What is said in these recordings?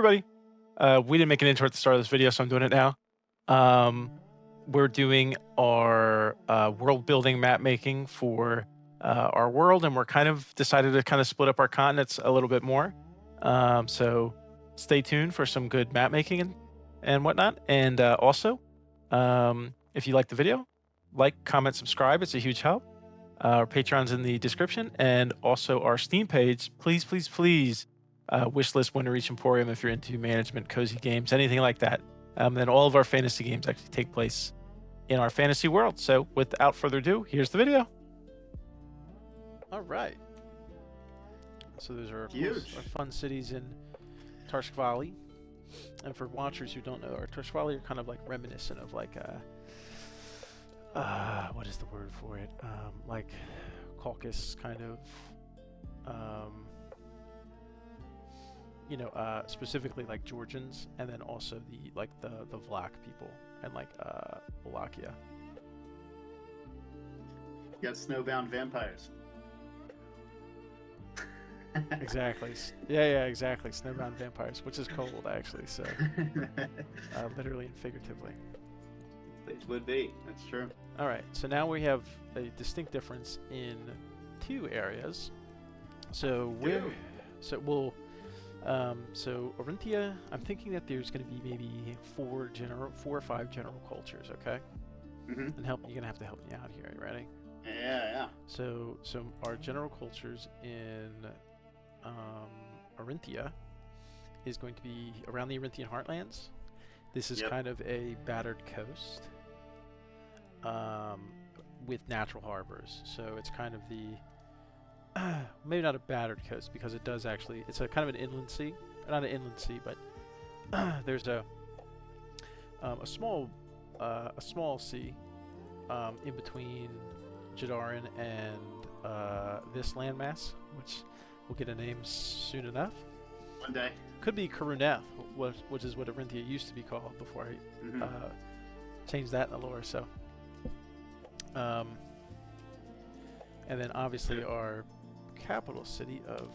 everybody. We didn't make an intro at the start of this video, so I'm doing it now. We're doing our world building map making for our world, and we're kind of decided to kind of split up our continents a little bit more. So stay tuned for some good map making and whatnot. And also, if you like the video, like, comment, subscribe. It's a huge help. Our Patreon's in the description, and also our Steam page. Please, please, please. Wishlist, Winter Reach Emporium if you're into management, cozy games, anything like that. And all of our fantasy games actually take place in our fantasy world. So without further ado, here's the video. All right. So those are, of course, our fun cities in Tarsk Valley. And for watchers who don't know, our Tarsk Valley are kind of like reminiscent of like what is the word for it? Like Caucasus kind of. Specifically like Georgians, and then also the Vlach people, and like Wallachia. You got snowbound vampires. Exactly. Yeah, exactly. Snowbound vampires, which is cold actually. So, literally and figuratively. It would be. That's true. All right. So now we have a distinct difference in two areas. So so Orinthia, I'm thinking that there's going to be maybe four or five general cultures, okay? Mm-hmm. And you're going to have to help me out here. Are you ready? Yeah. So our general cultures in Orinthia is going to be around the Orinthian Heartlands. This is kind of a battered coast with natural harbors. So it's kind of the maybe not a battered coast, because it does actually, it's a kind of an inland sea, not an inland sea, but there's a small sea in between Jadarin and this landmass, which will get a name soon enough. One day. Could be Karuneth, which is what Orinthia used to be called before I changed that in the lore. So, and then obviously our capital city of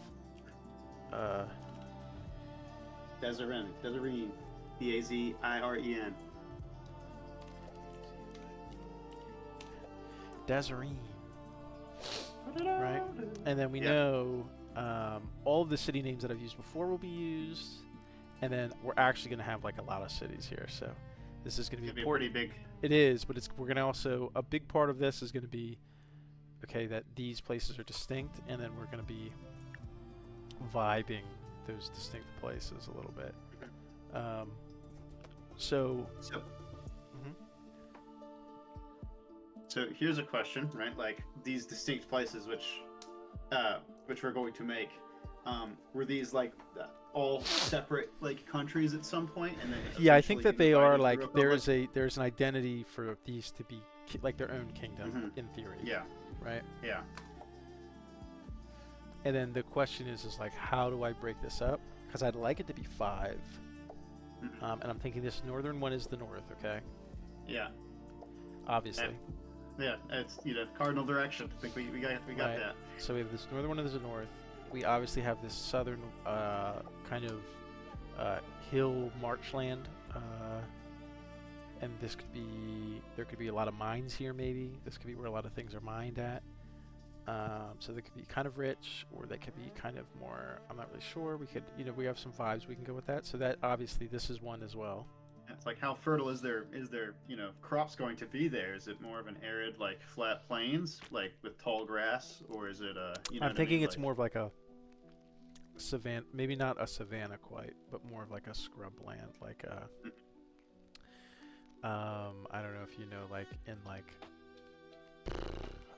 Desireen, Dazireen. Desireen. Right? And then we know all of the city names that I've used before will be used, and then we're actually going to have like a lot of cities here, so this is going to be important. Pretty big. It is, but we're going to also, a big part of this is going to be that these places are distinct, and then we're going to be vibing those distinct places a little bit. So here's a question, right? Like these distinct places, which we're going to make, were these like all separate like countries at some point? And then I think that they are like there's an identity for these to be like their own kingdom in theory. Yeah. Right? Yeah. And then the question is like, how do I break this up? Because I'd like it to be 5. And I'm thinking this northern one is the north, okay? Yeah. Obviously. Yeah, it's cardinal direction. I think we got that. So we have this northern one is the north. We obviously have this southern kind of hill marshland. And there could be a lot of mines here, maybe. This could be where a lot of things are mined at. So they could be kind of rich, or they could be kind of more, I'm not really sure. We could, we have some vibes we can go with that. So that, obviously, this is one as well. It's like, how fertile is there crops going to be there? Is it more of an arid, like, flat plains, like, with tall grass? Or is it, I'm thinking it's more of like a savanna, maybe not a savanna quite, but more of like a scrub land, like I don't know if you know, like in like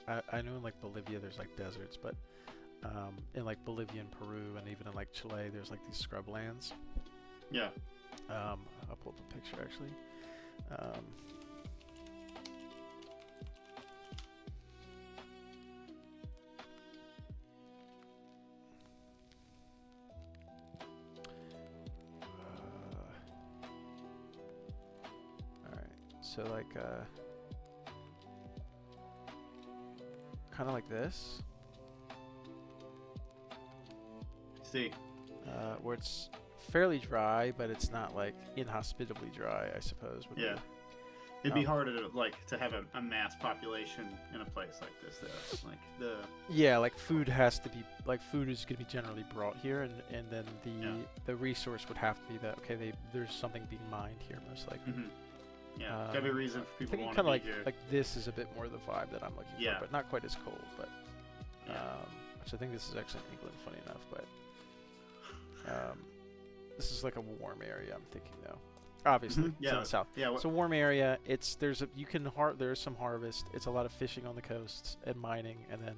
I know in like Bolivia there's like deserts, but in like Bolivia and Peru and even in like Chile there's like these scrub lands. Yeah. I'll pull up a picture actually. So like kind of like this. See. Where it's fairly dry, but it's not like inhospitably dry, I suppose. Would Yeah. be. It'd be harder to have a mass population in a place like this, though. Like Yeah, like food has to be food is going to be generally brought here, and then the resource would have to be that there's something being mined here most likely. Yeah, gotta be a reason for people to want to be here. Like this is a bit more the vibe that I'm looking for, but not quite as cold. But which I think this is actually in England, funny enough. But this is like a warm area. I'm thinking though. Obviously, it's in the south. Yeah, it's a warm area. There's some harvest. It's a lot of fishing on the coasts and mining, and then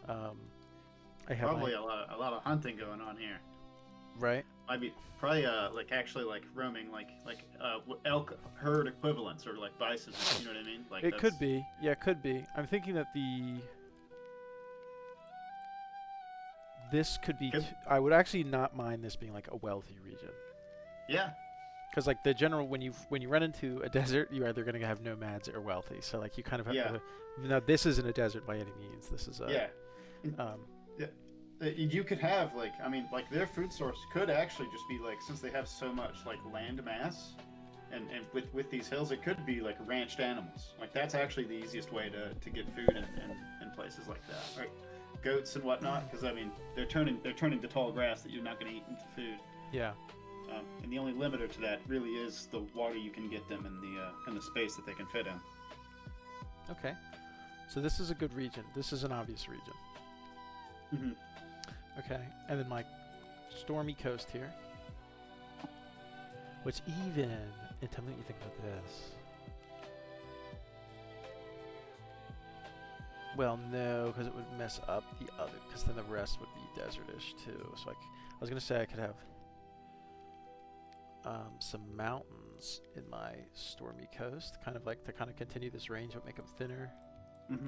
I have probably a lot of hunting going on here. Right. I'd be probably like roaming like elk herd equivalents or like bison. You know what I mean? Like it could be. Yeah, it could be. I'm thinking that this could be. I would actually not mind this being like a wealthy region. Yeah. Because like the general, when you run into a desert, you're either going to have nomads or wealthy. So like you kind of have to. Now this isn't a desert by any means. This is a. You could have like their food source could actually just be like, since they have so much like land mass, and with these hills, it could be like ranched animals. Like that's actually the easiest way to get food in places like that, right? Goats and whatnot, because I mean they're turning to tall grass that you're not going to eat into food. Yeah. And the only limiter to that really is the water you can get them in the space that they can fit in. Okay, so this is a good region. This is an obvious region. Mm-hmm. Okay, and then my stormy coast here, which and tell me what you think about this. Well, no, because it would mess up the other, because then the rest would be desertish too. So I was gonna say I could have some mountains in my stormy coast, kind of like to continue this range but make them thinner. Mm-hmm.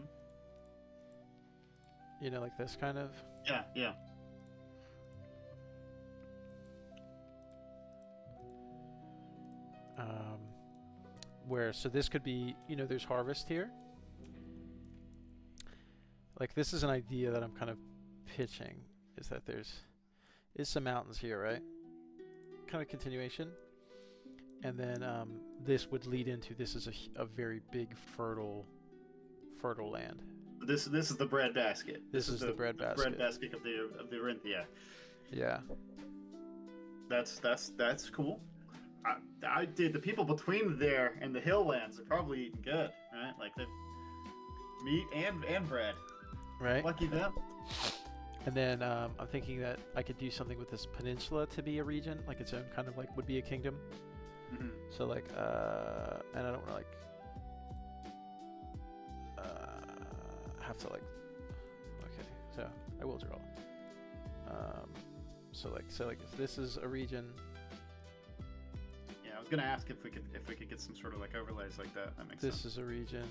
You know, like this kind of. Yeah. So this could be, there's harvest here. Like this is an idea that I'm kind of pitching, is that is some mountains here, right? Kind of continuation, and then this would lead into this is a very big fertile land. This is the bread basket. This is the bread basket. Bread basket of the Orinthia. Yeah. That's cool. I did. The people between there and the hill lands are probably eating good, right? Like the meat and bread. Right. Lucky them. And then I'm thinking that I could do something with this peninsula to be a region, like its own kind of would be a kingdom. Mm-hmm. So and I don't want to have to okay, so I will draw. So if this is a region. Yeah, I was gonna ask if we could get some sort of overlays like that. That makes sense. This is a region.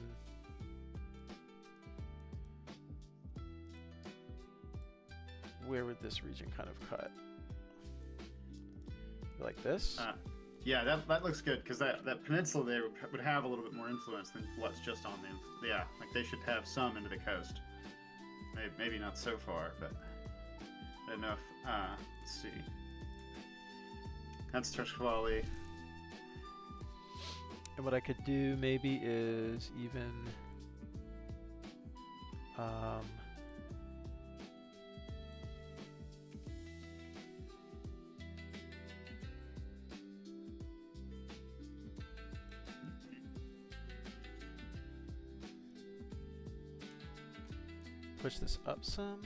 Where would this region kind of cut? Like this? Yeah, that looks good, because that peninsula there would have a little bit more influence than what's just on them. Yeah, like they should have some into the coast. Maybe not so far, but enough. Let's see. That's Tershkvali. And what I could do maybe is even push this up some,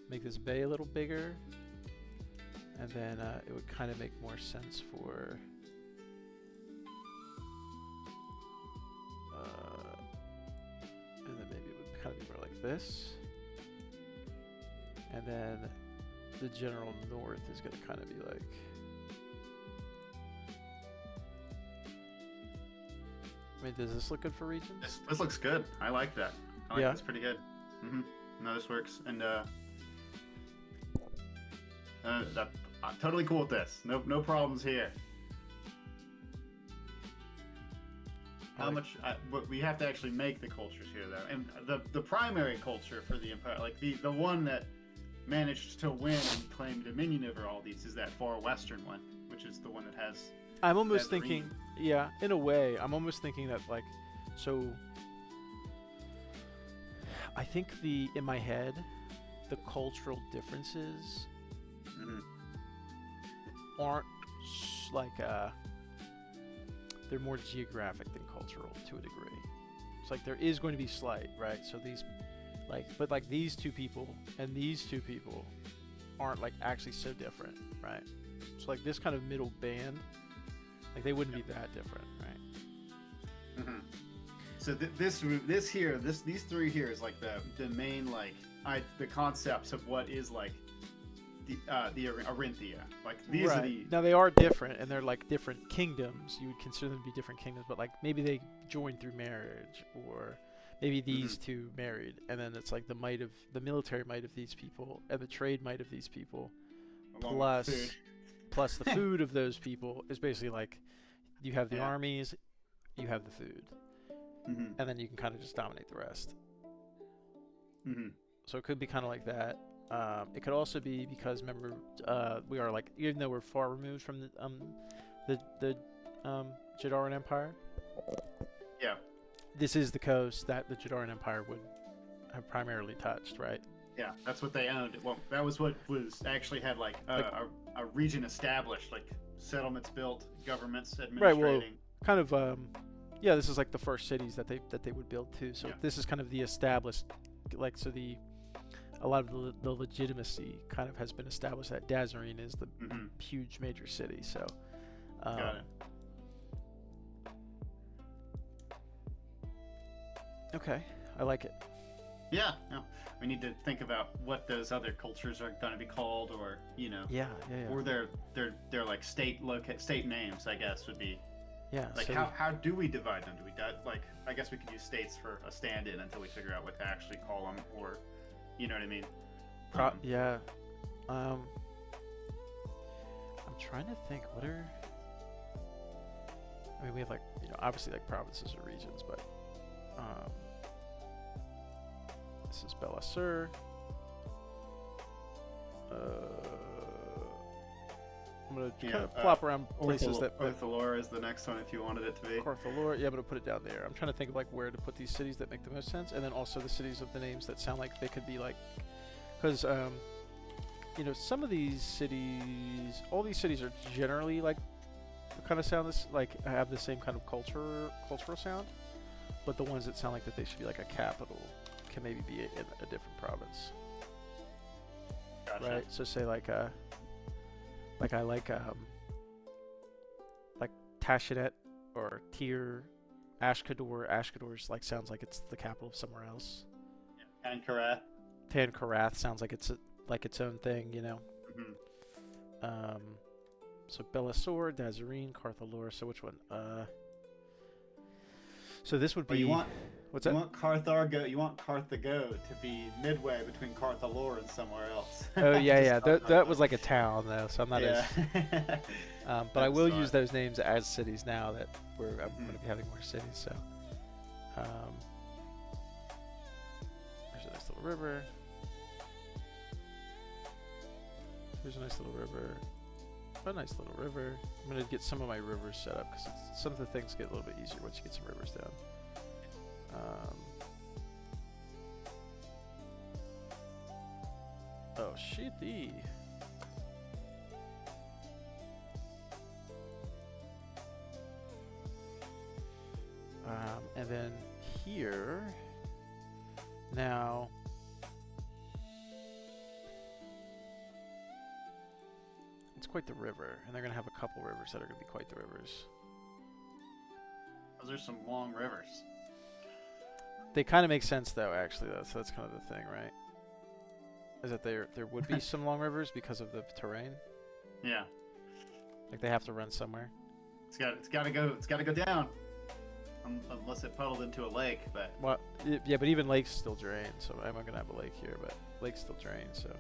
make this bay a little bigger, and then it would kind of make more sense for and then maybe it would kind of be more like this, and then the general north is going to kind of be like does this look good for regions? This looks good. I like that. Yeah. That's pretty good. Mm-hmm. No, this works, and I'm totally cool with this. No problems here. How much? But we have to actually make the cultures here, though, and the primary culture for the empire, like the one that managed to win and claim dominion over all these is that far western one, which is the one that has. I'm almost Nazarene. thinking, yeah, in a way, I'm almost thinking that like, so I think in my head, the cultural differences aren't like they're more geographic than cultural to a degree. It's like there is going to be slight, right? So these but like these two people and these two people aren't like actually so different, right? So like this kind of middle band, like they wouldn't be that different, right? So these three here is like the main like the concepts of what is like the Arinthia. Like these are the now they are different and they're like different kingdoms. You would consider them to be different kingdoms, but like maybe they joined through marriage, or maybe these two married, and then it's like the military might of these people and the trade might of these people, plus the food of those people is basically like you have the armies, you have the food, and then you can kind of just dominate the rest. So it could be kind of like that. It could also be because remember we are like, even though we're far removed from the Jadaran Empire. Yeah. This is the coast that the Jadaran Empire would have primarily touched, right? Yeah, that's what they owned. Well, that was what was actually had like a region established, like settlements built, governments administrating. Right. Well, kind of. Yeah, this is like the first cities that they would build too. So this is kind of the established, like a lot of the legitimacy kind of has been established that Nazarene is the huge major city. So. Got it. Okay, I like it. Yeah, no, we need to think about what those other cultures are going to be called, or Yeah. or their like state names, I guess would be. Yeah. Like so how do we divide them? Do we like I guess we could use states for a stand-in until we figure out what to actually call them, or you know what I mean? Yeah. I'm trying to think. What are? I mean, we have like obviously like provinces or regions, but. This is Belasur. I'm gonna kind of plop around places that. Orthalor is the next one if you wanted it to be. Carthalor, yeah, I'm gonna put it down there. I'm trying to think of like where to put these cities that make the most sense, and then also the cities of the names that sound like they could be like, because some of these cities, all these cities are generally like, kind of sound this like have the same kind of cultural sound. But the ones that sound like that they should be like a capital can maybe be in a different province. Gotcha. Right? So say like I like Tashanet or Tyr, Ashkador. Ashkador's like sounds like it's the capital of somewhere else. Yeah. Tankarath. Tankarath sounds like it's like its own thing, So Belasur, Nazarene, Carthalor. So which one? So this would be. What's that? You want Carthago? You want Carthago to be midway between Carthalor and somewhere else. Oh yeah. That was like a town though, so I'm not as. But I will use those names as cities now that I'm going to be having more cities. So. There's a nice little river. There's a nice little river. A nice little river. I'm going to get some of my rivers set up because some of the things get a little bit easier once you get some rivers down. Oh, shitty. And then here, now, it's quite the river, and they're going to have a couple rivers that are going to be quite the rivers. Those are some long rivers. They kind of make sense, though, actually, though. So that's kind of the thing, right? Is that there would be some long rivers because of the terrain? Yeah. Like they have to run somewhere. It's got to go down. Unless it puddled into a lake, but. Well, yeah, but even lakes still drain. So I'm not gonna have a lake here, but lakes still drain. So.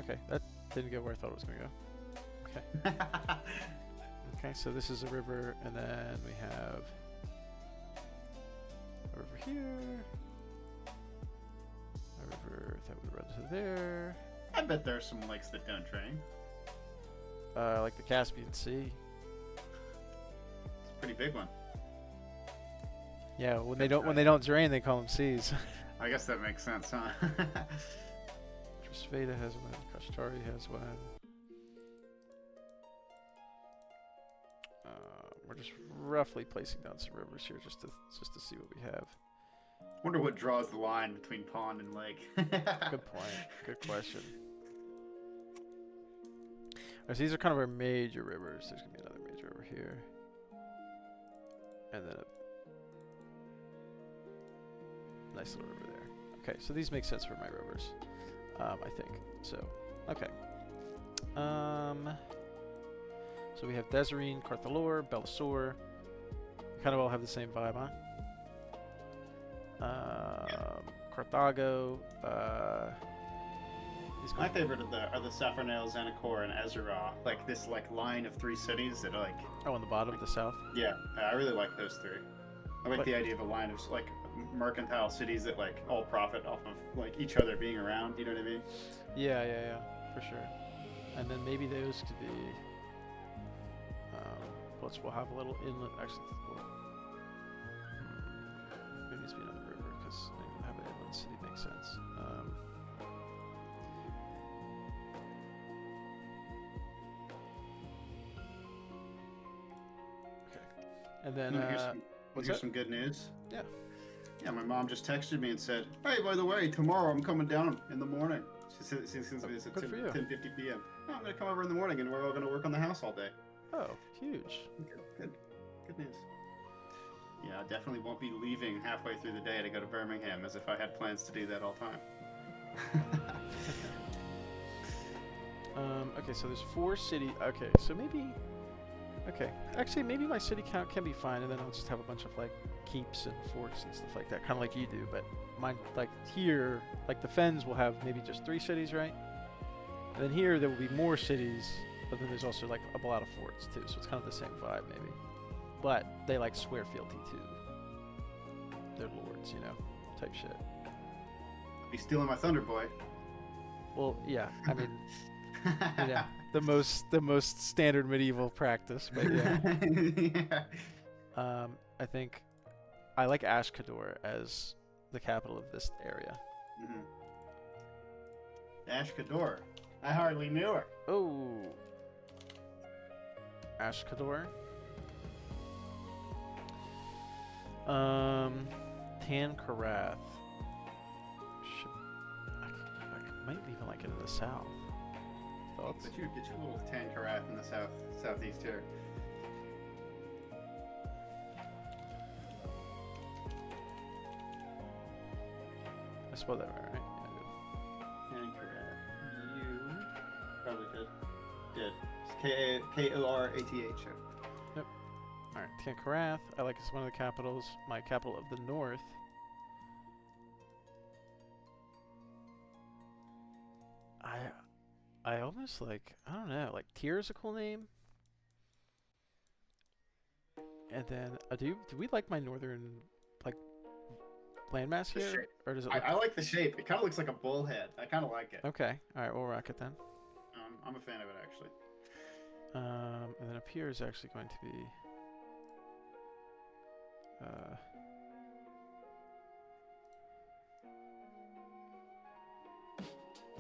Okay, that didn't go where I thought it was gonna go. Okay. Okay, so this is a river, and then we have a river here. A river that there. I bet there are some lakes that don't drain. Like the Caspian Sea. It's a pretty big one. Yeah, when they don't drain, they call them seas. I guess that makes sense, huh? Trasveda has one. Kashtari has one. We're just roughly placing down some rivers here, just to see what we have. Wonder what draws the line between pond and lake. Good point. Good question. Alright, so these are kind of our major rivers. There's gonna be another major river here, and then a nice little river there. Okay, so these make sense for my rivers, I think. So, okay. So we have Desirine, Carthalor, Belisor. Kind of all have the same vibe, huh? Carthago. My favorite are the Saffronale, Zanacor, and Ezra. Like this line of 3 cities that are like. Oh, on the bottom of the south. Yeah, I really like those 3. I like the idea of a line of like mercantile cities that like all profit off of like each other being around. You know what I mean? Yeah, for sure. And then maybe those could be. We'll have a little inlet. Actually, maybe it's be another river because have an inland city makes sense. Okay, and then here's some good news. Yeah. Yeah, my mom just texted me and said, "Hey, by the way, tomorrow I'm coming down in the morning." She sends me this at 10:50 p.m. Oh, I'm gonna come over in the morning and we're all gonna work on the house all day. Oh, huge. Good news. Yeah, I definitely won't be leaving halfway through the day to go to Birmingham as if I had plans to do that all time. Okay, so there's 4 city. Okay, so maybe. Okay, actually, maybe my city count can be fine, and then I'll just have a bunch of like keeps and forts and stuff like that, kind of like you do. But mine, like here, like the Fens will have maybe just 3 cities, right? And then here there will be more cities. But then there's also like a lot of forts too, so it's kind of the same vibe maybe. But they like swear fealty to their lords, you know, type shit. Be stealing my thunder, boy. Well, yeah, I mean, yeah, the most standard medieval practice, but yeah. I think I like Ashkador as the capital of this area. Ashkador, I hardly knew her. Oh. Ashkador. Tankarath. I might even like it in the south. Thoughts? But you get your little Tankarath in the southeast here. I spelled that right? Yeah, Tankarath. You probably did. Korath. Yep. Alright, Tankarath. I like it's one of the capitals. My capital of the north. I almost like, I don't know, like Tyr is a cool name. And then do we like my northern like landmass here? Or does it I like the shape. It kind of looks like a bullhead. I kind of like it. Okay. Alright, we'll rock it then. I'm a fan of it actually. And then up here is actually going to be a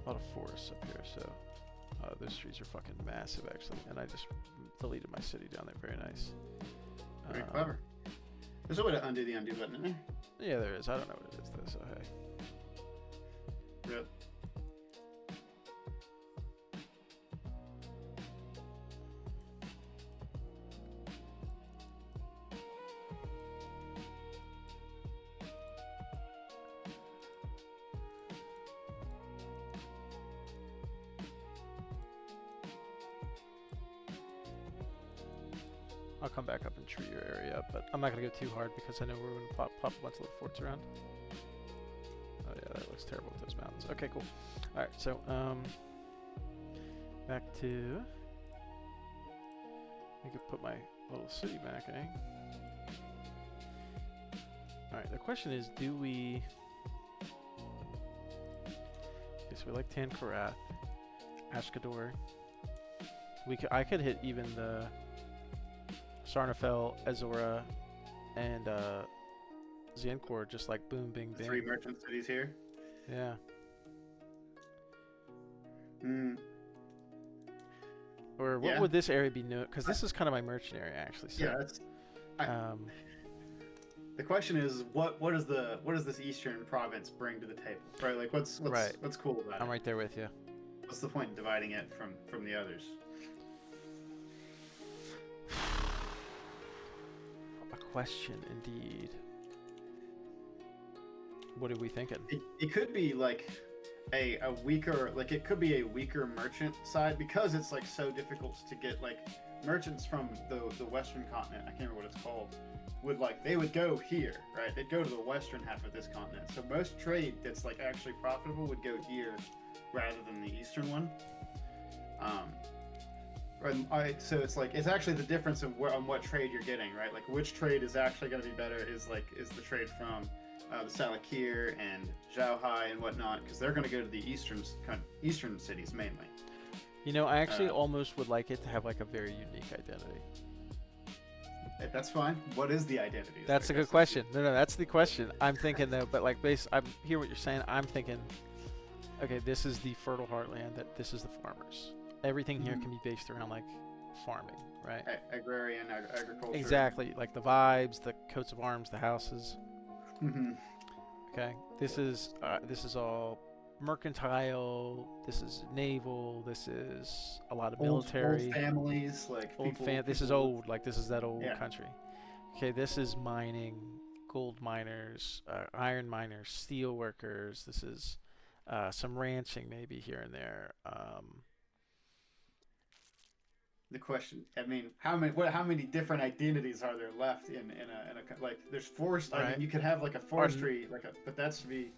lot of forests up here, so those trees are fucking massive actually, and I just deleted my city down there. Very nice. Very clever. There's a way to undo the undo button, isn't there? Yeah, there is. I don't know what it is though, so hey. Yep. I'll come back up and tree your area up, but I'm not going to go too hard because I know we're going to pop a bunch of little forts around. Oh yeah, that looks terrible with those mountains. Okay, cool. Alright, so, back to... I could put my little city back, eh? Alright, the question is, do we... Okay, So we like Tankarath, Ashkador. I could hit even the Sarnafel, Azora, and Zankor, just like boom, bing, The bing. 3 merchant cities here. Yeah. Or what would this area be new? Because this is kind of my merchant area, actually. So, yeah, that's. The question is, what does this eastern province bring to the table, right? Like, what's cool about it? I'm right there with you. What's the point in dividing it from the others? A question, indeed. What are we thinking? It could be like a weaker, like it could be a weaker merchant side because it's like so difficult to get like merchants from the western continent. I can't remember what it's called. They would go here, right? They'd go to the western half of this continent. So most trade that's like actually profitable would go here rather than the eastern one. So it's actually the difference on what trade you're getting, right? Like which trade is actually going to be better is the trade from the Salakir and Zhaohai and whatnot, because they're going to go to the eastern cities mainly. You know, I actually almost would like it to have like a very unique identity. That's fine. What is the identity? That's a good question. No, that's the question. I'm thinking though, but like I hear what you're saying. I'm thinking, okay, this is the fertile heartland. This is the farmers. Everything here can be based around like farming, right? Agrarian agriculture. Exactly, like the vibes, the coats of arms, the houses. Okay, this is all mercantile. This is naval. This is a lot of military. Old families, like This is old. Like this is that old country. Okay, this is mining, gold miners, iron miners, steel workers. This is some ranching maybe here and there. The question, I mean, how many different identities are there left in a like? There's forest. Right. I mean, you could have like a forestry, but that's to be.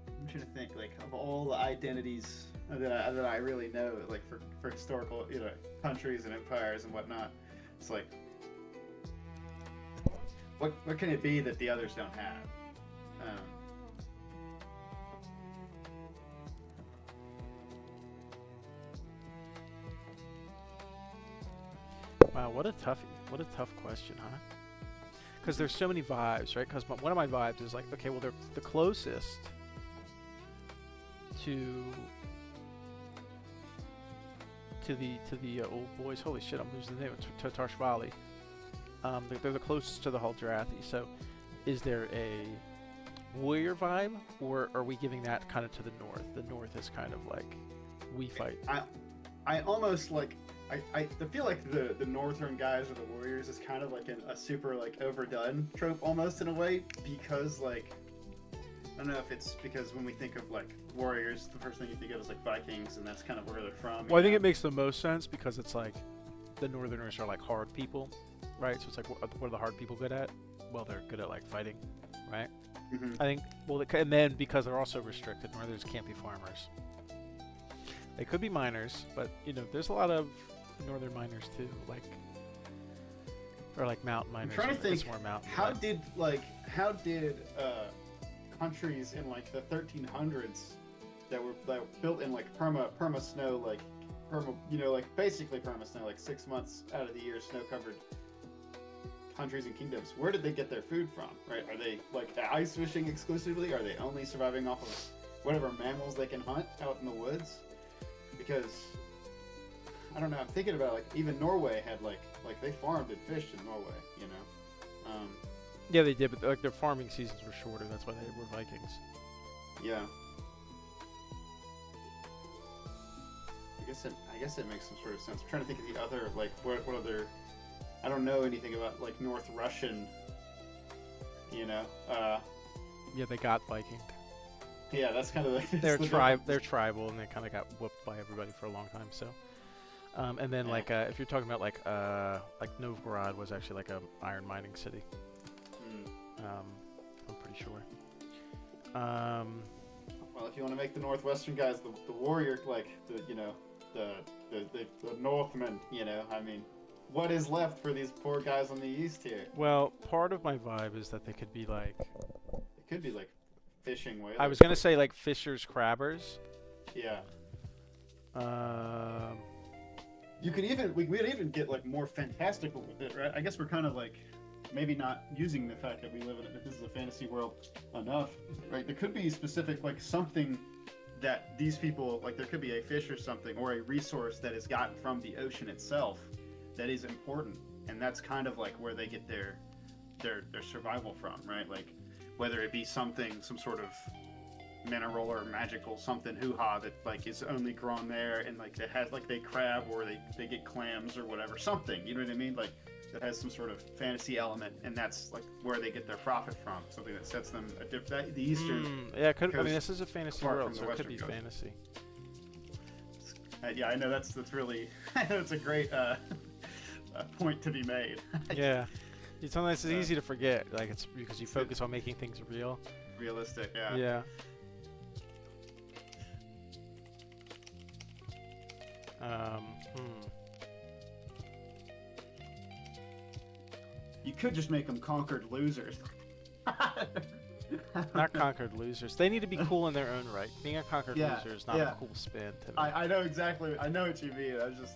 I'm trying to think like of all the identities that I really know, like for historical, countries and empires and whatnot. It's like, what can it be that the others don't have? Wow, what a tough question, huh? Because there's so many vibes, right? Because one of my vibes is like, okay, well, they're the closest to the old boys. Holy shit, I'm losing the name. To Tarshvali. They're the closest to the Haldrathi. So, is there a warrior vibe, or are we giving that kind of to the north? The north is kind of like we fight. I almost like. I feel like the northern guys or the warriors is kind of like a super like overdone trope almost in a way, because like I don't know if it's because when we think of like warriors, the first thing you think of is like Vikings, and that's kind of where they're from. Well, I think it makes the most sense because it's like the northerners are like hard people, right? So it's like what are the hard people good at? Well, they're good at like fighting, right? I think and then because they're also restricted, northerners can't be farmers. They could be miners, but there's a lot of northern miners too, or like mountain miners. I'm trying to think. More mountain, how did countries in like the 1300s that were built in like perma snow, like basically perma snow, like 6 months out of the year snow covered countries and kingdoms, where did they get their food from, right? Are they like ice fishing exclusively? Are they only surviving off of whatever mammals they can hunt out in the woods? Because I don't know. I'm thinking about like even Norway had like they farmed and fished in Norway. Yeah, they did, but like their farming seasons were shorter. That's why they were Vikings. Yeah. I guess it makes some sort of sense. I'm trying to think of the other like what other. I don't know anything about like North Russian. Yeah, they got Viking. Yeah, that's kind of like they're tribal, and they kind of got whooped by everybody for a long time. So, and then like if you're talking about like Novgorod was actually like a iron mining city. I'm pretty sure. Well, if you want to make the northwestern guys the warrior, like the Northmen, I mean, what is left for these poor guys on the east here? Well, part of my vibe is that they could be like. It could be like fishing whalers. I was gonna say like fishers, crabbers. Yeah. Um, You could even we'd even get like more fantastical with it, right? I guess we're kind of like maybe not using the fact that we live in it, that this is a fantasy world enough, right? There could be specific like something that these people like. There could be a fish or something or a resource that is gotten from the ocean itself that is important, and that's kind of like where they get their survival from, right? Like whether it be something, some sort of mineral or magical something hoo-ha that like is only grown there, and like it has like they crab or they get clams or whatever, something, you know what I mean, like that has some sort of fantasy element, and that's like where they get their profit from, something that sets them the eastern yeah, could, I mean, coast this is a fantasy apart world, from so the it could be western coast. fantasy. Yeah, I know that's really that's a great point to be made. Yeah, sometimes it's easy to forget, like it's because you focus on making things real. Realistic, yeah. Yeah. You could just make them conquered losers. Not conquered losers. They need to be cool in their own right. Being a conquered loser is not a cool spin to me. I know exactly. I know what you mean. I was just.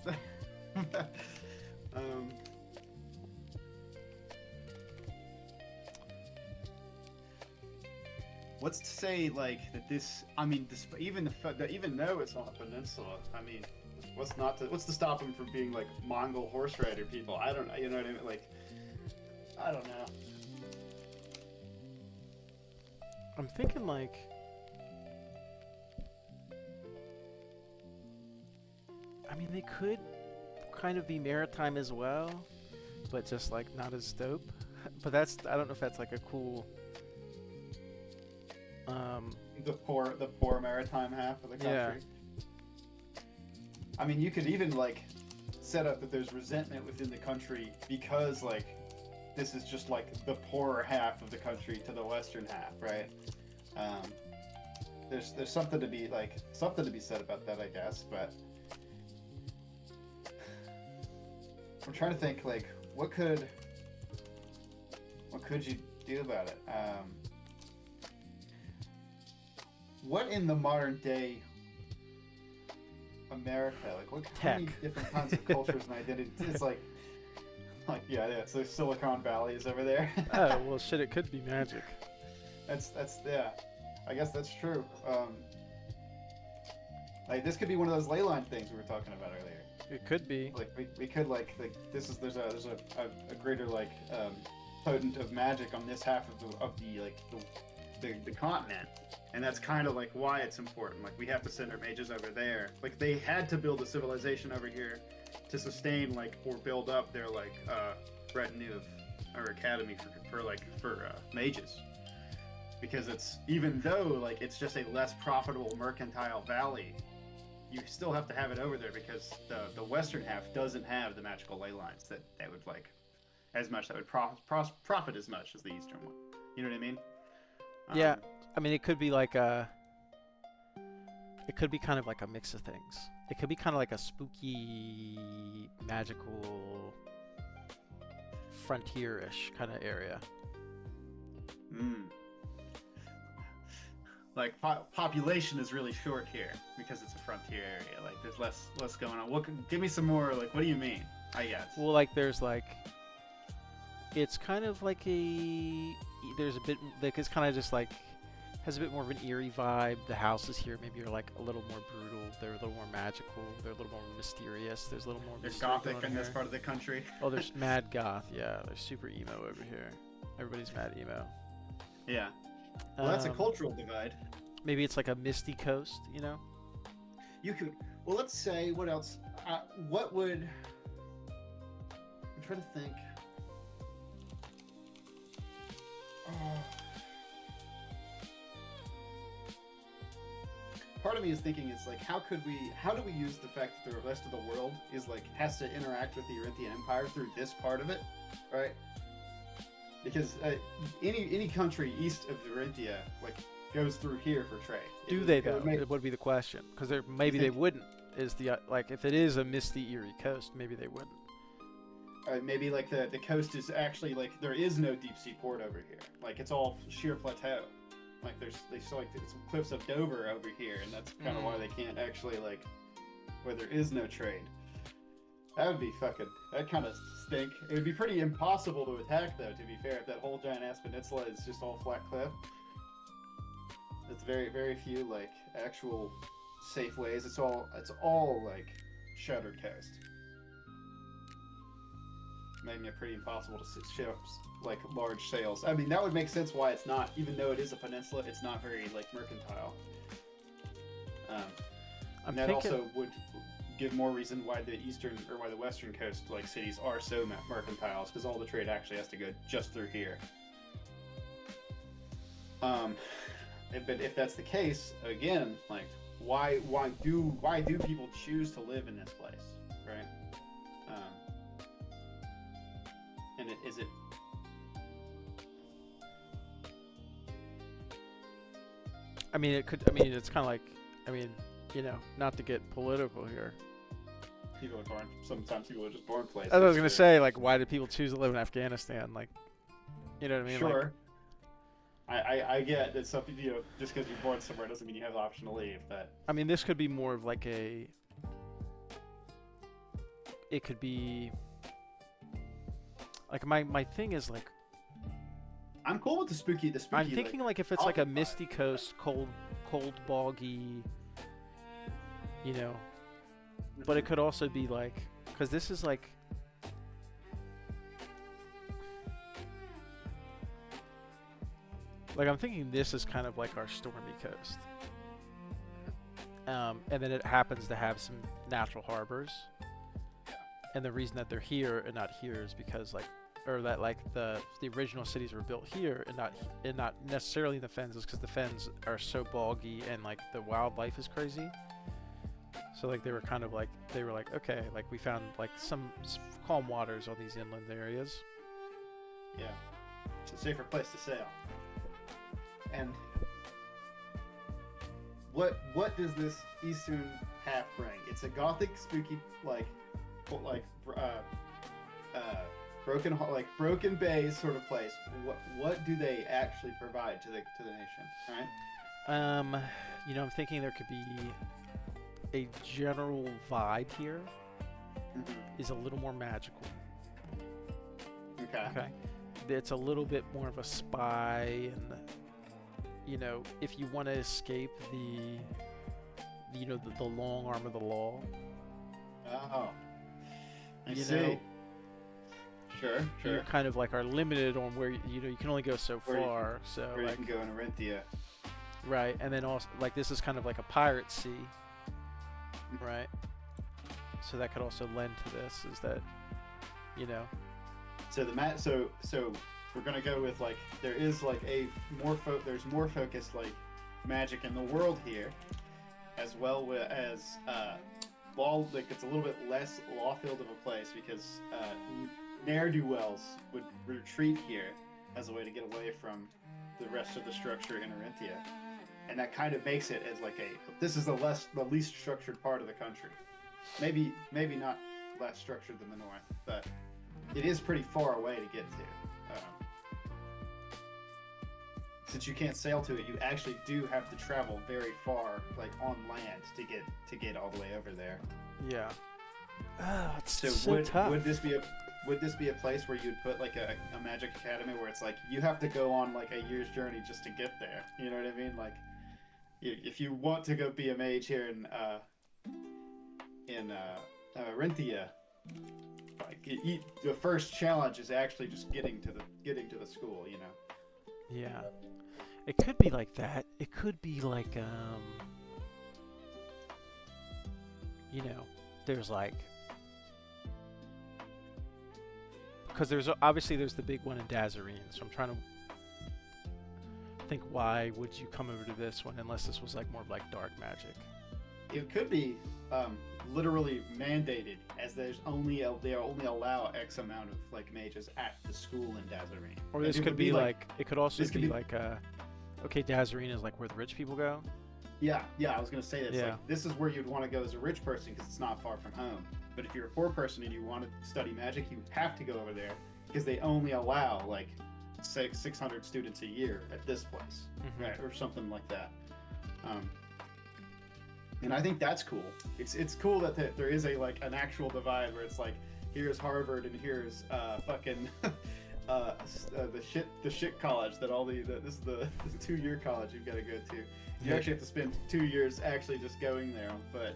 What's to say like that this? I mean, even though it's on a peninsula, I mean, what's to stop them from being like Mongol horse rider people? I don't know. You know what I mean? Like, I don't know. I'm thinking like. I mean, they could kind of be maritime as well, but just like not as dope. But that's, I don't know if that's like a cool. The poor maritime half of the country. Yeah. I mean, you could even like set up that there's resentment within the country because like this is just like the poorer half of the country to the western half, right? There's something to be said about that, I guess. But I'm trying to think like what could you do about it? What in the modern day America, like what how many different kinds of cultures and identities? It's like yeah, so Silicon Valley is over there. Oh well, shit! It could be magic. That's yeah, I guess that's true. Like this could be one of those ley line things we were talking about earlier. It could be. Like we could like this is there's a greater like potent of magic on this half of the continent. And that's kind of like why it's important. Like we have to send our mages over there. Like they had to build a civilization over here to sustain like or build up their like retinue of or academy for mages. Because it's even though like it's just a less profitable mercantile valley, you still have to have it over there because the western half doesn't have the magical ley lines that would like as much that would profit as much as the eastern one. You know what I mean? Yeah. I mean, it could be like it could be kind of like a mix of things. It could be kind of like a spooky, magical, frontier-ish kind of area. Like population is really short here because it's a frontier area. Like there's less going on. Give me some more. Like what do you mean? I guess. Well, like there's like, it's kind of like there's a bit like it's kind of just like. Has a bit more of an eerie vibe. The houses here maybe are like a little more brutal. They're a little more magical. They're a little more mysterious. There's a little more. There's gothic in this part of the country. Oh, there's mad goth. Yeah, there's super emo over here. Everybody's mad emo. Yeah. Well, that's a cultural divide. Maybe it's like a misty coast. You know. You could. Well, let's say what else. What would? I'm trying to think. Part of me is thinking is like how do we use the fact that the rest of the world is like has to interact with the Urinthian Empire through this part of it, right? Because any country east of Urinthia like goes through here for trade. Do they though? It would be the question because maybe they wouldn't. Is the like if it is a misty eerie coast, maybe they wouldn't. Maybe like the coast is actually like there is no deep sea port over here. Like it's all sheer plateau. Like there's like some cliffs of Dover over here, and that's kind of why they can't actually like where there is no trade. That would be fucking. That kind of stink. It would be pretty impossible to attack, though. To be fair, if that whole giant ass peninsula is just all flat cliff, it's very few like actual safe ways. It's all like shuttered coast, making it pretty impossible to ship like large sails. I mean, that would make sense why it's not, even though it is a peninsula, it's not very like mercantile. And that also would give more reason why the eastern or why the western coast like cities are so mercantile, because all the trade actually has to go just through here. But if that's the case, again, like why do people choose to live in this place, right? And is it? I mean, it could. I mean, it's kind of like. I mean, you know, not to get political here. People are born. Sometimes people are just born places. As I was gonna say, like, why did people choose to live in Afghanistan? Like, you know what I mean? Sure. Like, I get that some people, you know, just because you're born somewhere doesn't mean you have the option to leave. But I mean, this could be more of like a. It could be. Like my thing is like. I'm cool with the spooky. I'm thinking like if it's like a misty coast, cold, boggy. You know. But it could also be like, because this is like. Like I'm thinking this is kind of like our stormy coast. And then it happens to have some natural harbors. And the reason that they're here and not here is because like, or that like the original cities were built here and not necessarily in the fens, is because the fens are so boggy and like the wildlife is crazy. So like they were like, okay, like we found like some calm waters on these inland areas. Yeah, it's a safer place to sail. And what does this eastern half bring? It's a gothic, spooky, broken bays sort of place. What do they actually provide to the nation? Right? You know, I'm thinking there could be a general vibe here. Is a little more magical. Okay. It's a little bit more of a spy, and you know, if you want to escape the long arm of the law. Oh, I see. Know, sure. You kind of like are limited on where you can only go so far. So where like, you can go in Arinthia. Right, and then also like this is kind of like a pirate sea. Right. So that could also lend to this, is that, you know. So so we're gonna go with like there is like there's more focused like magic in the world here, as well as law, like it's a little bit less law-filled of a place because ne'er-do-wells would retreat here as a way to get away from the rest of the structure in Arinthia, and that kind of makes it as like this is the least structured part of the country. Maybe not less structured than the north, but it is pretty far away to get to. Since you can't sail to it, you actually do have to travel very far, like on land, to get all the way over there. Yeah. It's so tough. Would this be a place where you'd put like a magic academy where it's like you have to go on like a year's journey just to get there? You know what I mean? Like, if you want to go be a mage here in Arinthia, like the first challenge is actually just getting to the school. You know. Yeah. It could be like that. It could be like, you know, there's like, because there's the big one in Dazarine. So I'm trying to think, why would you come over to this one unless this was like more of like dark magic? It could be literally mandated, as they only allow X amount of like mages at the school in Dazarine. Or this could be like it could also be like okay, Dazarine is like where the rich people go. Yeah, I was gonna say this. Yeah. Like, this is where you'd want to go as a rich person because it's not far from home. But if you're a poor person and you want to study magic, you have to go over there because they only allow like 600 students a year at this place, right, or something like that. And I think that's cool. It's cool that there is a like an actual divide where it's like, here's Harvard and here's fucking the shit college that this is the 2-year college you've got to go to. You actually have to spend 2 years actually just going there on foot.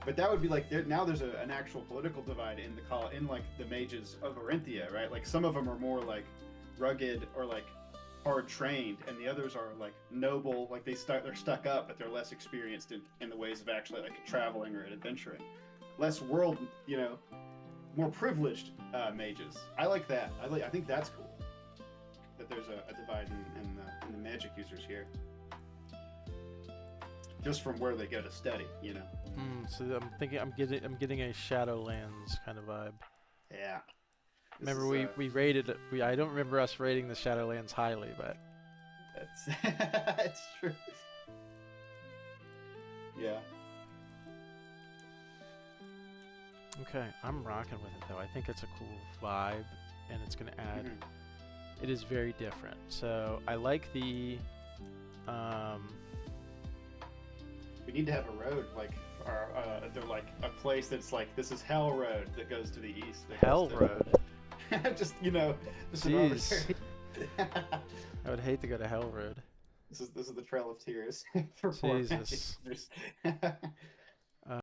But that would be like now there's an actual political divide in like the mages of Orinthia, right? Like some of them are more like rugged or like hard trained, and the others are like noble, like they're stuck up, but they're less experienced in the ways of actually like traveling or adventuring, less world, more privileged mages. I like that. I think that's cool that there's a divide in the magic users here, just from where they go to study. So I'm thinking I'm getting a Shadowlands kind of vibe. Yeah. Remember we rated it. I don't remember us rating the Shadowlands highly, but it's true. Yeah. Okay, I'm rocking with it though. I think it's a cool vibe, and it's gonna add. It is very different. So I like the. We need to have a road like. They're like a place that's like, this is Hell Road that goes to the east. Hell Road. just Jeez. I would hate to go to Hell Road. This is the Trail of Tears for Jesus.